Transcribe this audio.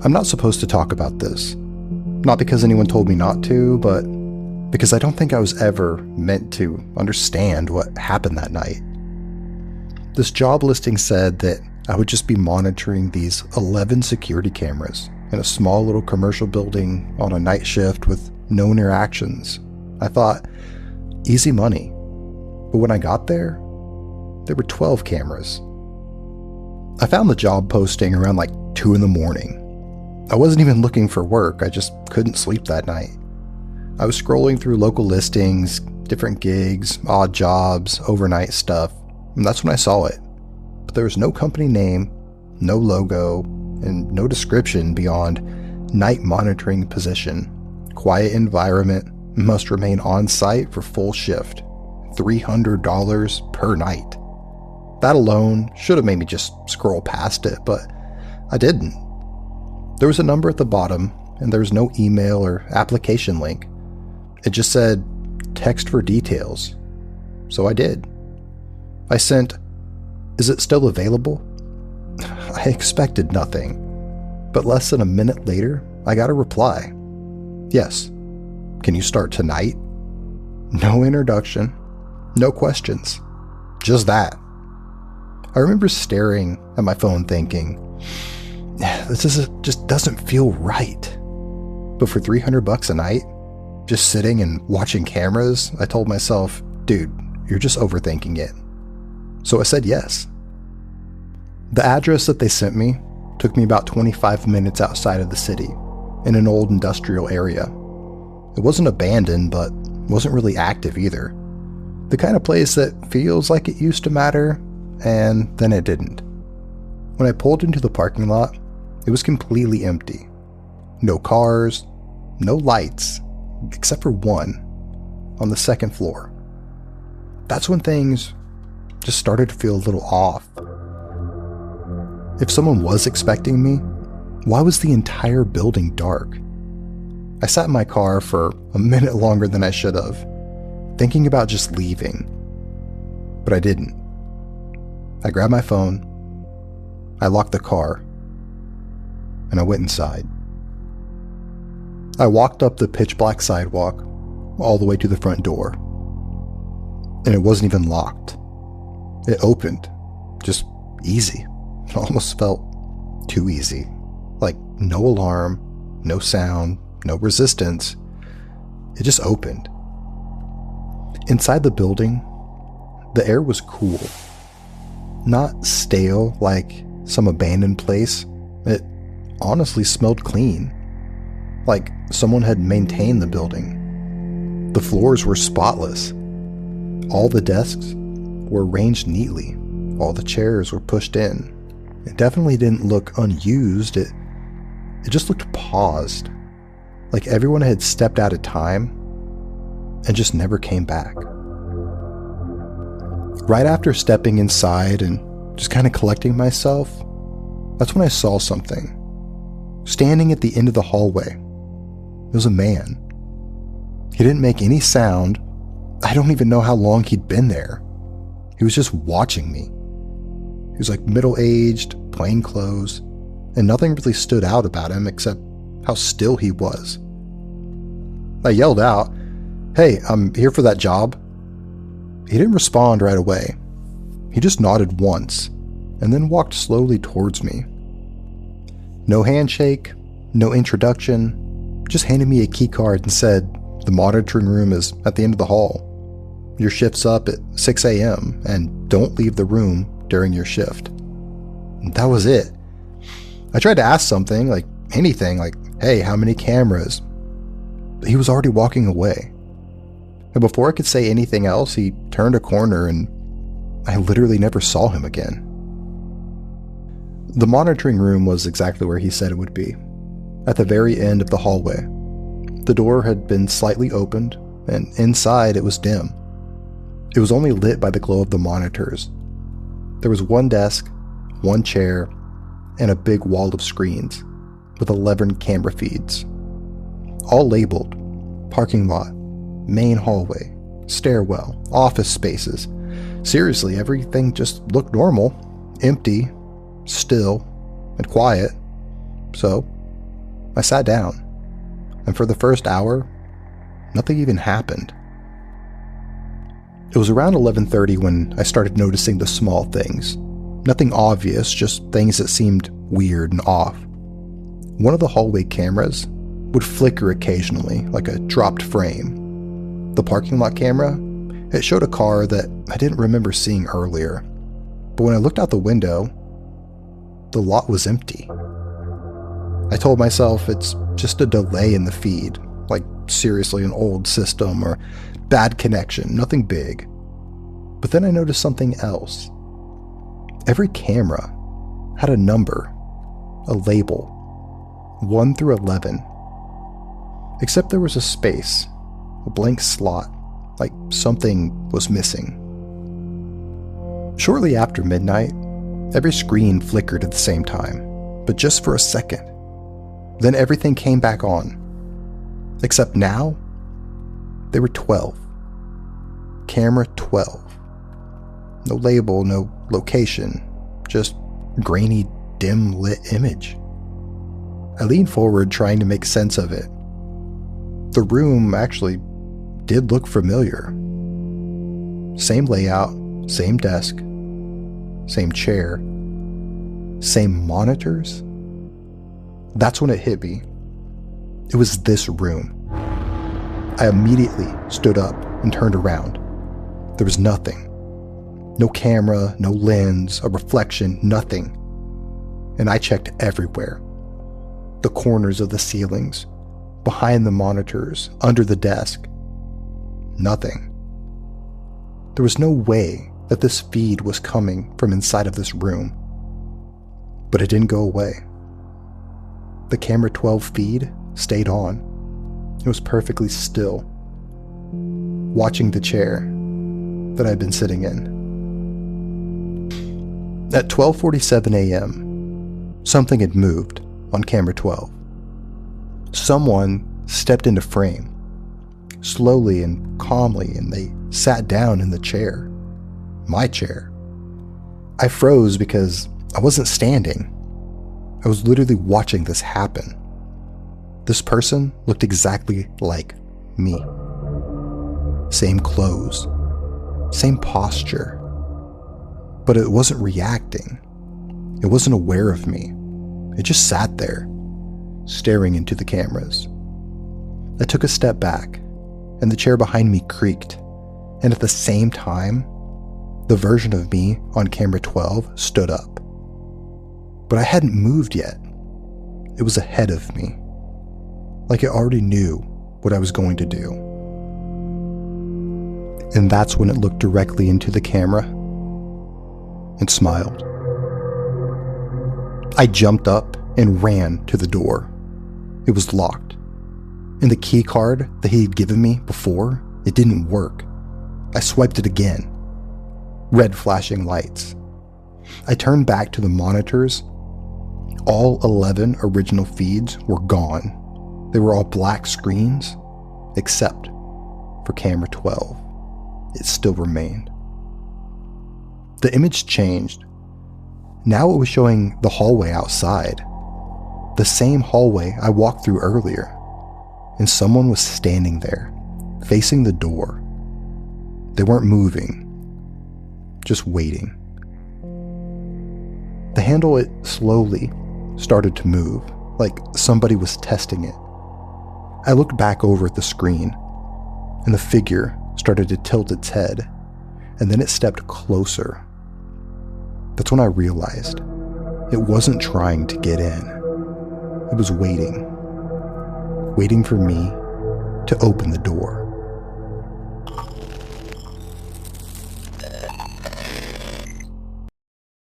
I'm not supposed to talk about this. Not because anyone told me not to, but because I don't think I was ever meant to understand what happened that night. This job listing said that I would just be monitoring these 11 security cameras in a small little commercial building on a night shift with no interactions. I thought, easy money. But when I got there were 12 cameras. I found the job posting around like 2 in the morning. I wasn't even looking for work, I just couldn't sleep that night. I was scrolling through local listings, different gigs, odd jobs, overnight stuff, and that's when I saw it. But there was no company name, no logo, and no description beyond night monitoring position. Quiet environment, must remain on site for full shift. $300 per night. That alone should have made me just scroll past it, but I didn't. There was a number at the bottom, and there was no email or application link. It just said, text for details. So I did. I sent, "Is it still available?" I expected nothing, but less than a minute later, I got a reply. "Yes. Can you start tonight?" No introduction, no questions, just that. I remember staring at my phone thinking, this just doesn't feel right. But for $300 a night, just sitting and watching cameras, I told myself, dude, you're just overthinking it. So I said yes. The address that they sent me took me about 25 minutes outside of the city, in an old industrial area. It wasn't abandoned, but wasn't really active either. The kind of place that feels like it used to matter, and then it didn't. When I pulled into the parking lot, it was completely empty. No cars, no lights, except for one, on the second floor. That's when things just started to feel a little off. If someone was expecting me, why was the entire building dark? I sat in my car for a minute longer than I should have, thinking about just leaving. But I didn't. I grabbed my phone, I locked the car, and I went inside. I walked up the pitch black sidewalk all the way to the front door, and it wasn't even locked. It opened, just easy. It almost felt too easy. Like no alarm, no sound, no resistance. It just opened. Inside the building, the air was cool. Not stale like some abandoned place. It honestly smelled clean. Like someone had maintained the building. The floors were spotless. All the desks were arranged neatly. All the chairs were pushed in. It definitely didn't look unused. It just looked paused. Like everyone had stepped out of time and just never came back. Right after stepping inside and just kind of collecting myself, that's when I saw something. Standing at the end of the hallway, it was a man. He didn't make any sound. I don't even know how long he'd been there. He was just watching me. He was like middle-aged, plain clothes, and nothing really stood out about him except how still he was. I yelled out, "Hey, I'm here for that job." He didn't respond right away. He just nodded once, and then walked slowly towards me. No handshake, no introduction, just handed me a key card and said, "The monitoring room is at the end of the hall. Your shift's up at 6 a.m. and don't leave the room during your shift." And that was it. I tried to ask something, like anything, like, "Hey, how many cameras?" But he was already walking away. And before I could say anything else, he turned a corner and I literally never saw him again. The monitoring room was exactly where he said it would be, at the very end of the hallway. The door had been slightly opened, and inside it was dim. It was only lit by the glow of the monitors. There was one desk, one chair, and a big wall of screens with 11 camera feeds. All labeled: parking lot, main hallway, stairwell, office spaces. Seriously, everything just looked normal, empty, still, and quiet. So I sat down, and for the first hour, nothing even happened. It was around 11:30 when I started noticing the small things. Nothing obvious, just things that seemed weird and off. One of the hallway cameras would flicker occasionally, like a dropped frame. The parking lot camera, it showed a car that I didn't remember seeing earlier. But when I looked out the window, the lot was empty. I told myself it's just a delay in the feed, like seriously an old system or bad connection, nothing big. But then I noticed something else. Every camera had a number, a label, 1 through 11. Except there was a space, a blank slot, like something was missing. Shortly after midnight, every screen flickered at the same time, but just for a second. Then everything came back on. Except now, they were 12. Camera 12. No label, no location, just grainy, dim-lit image. I leaned forward trying to make sense of it. The room actually did look familiar. Same layout, same desk, same chair, same monitors. That's when it hit me. It was this room. I immediately stood up and turned around. There was nothing. No camera, no lens, a reflection, nothing. And I checked everywhere. The corners of the ceilings, behind the monitors, under the desk. Nothing. There was no way that this feed was coming from inside of this room. But it didn't go away. The camera 12 feed stayed on. It was perfectly still, watching the chair that I'd been sitting in. At 12:47 a.m., something had moved on camera 12. Someone stepped into frame, slowly and calmly, and they sat down in the chair. My chair. I froze because I wasn't standing. I was literally watching this happen. This person looked exactly like me. Same clothes, same posture. But it wasn't reacting. It wasn't aware of me. It just sat there, staring into the cameras. I took a step back, and the chair behind me creaked, and at the same time, the version of me on camera 12 stood up. But I hadn't moved yet. It was ahead of me, like it already knew what I was going to do. And that's when it looked directly into the camera and smiled. I jumped up and ran to the door. It was locked. And the key card that he had given me before, it didn't work. I swiped it again. Red flashing lights. I turned back to the monitors. All 11 original feeds were gone. They were all black screens, except for camera 12. It still remained. The image changed. Now it was showing the hallway outside. The same hallway I walked through earlier. And someone was standing there, facing the door. They weren't moving, just waiting. The handle, it slowly started to move, like somebody was testing it. I looked back over at the screen, and the figure started to tilt its head, and then it stepped closer. That's when I realized it wasn't trying to get in. It was waiting for me to open the door.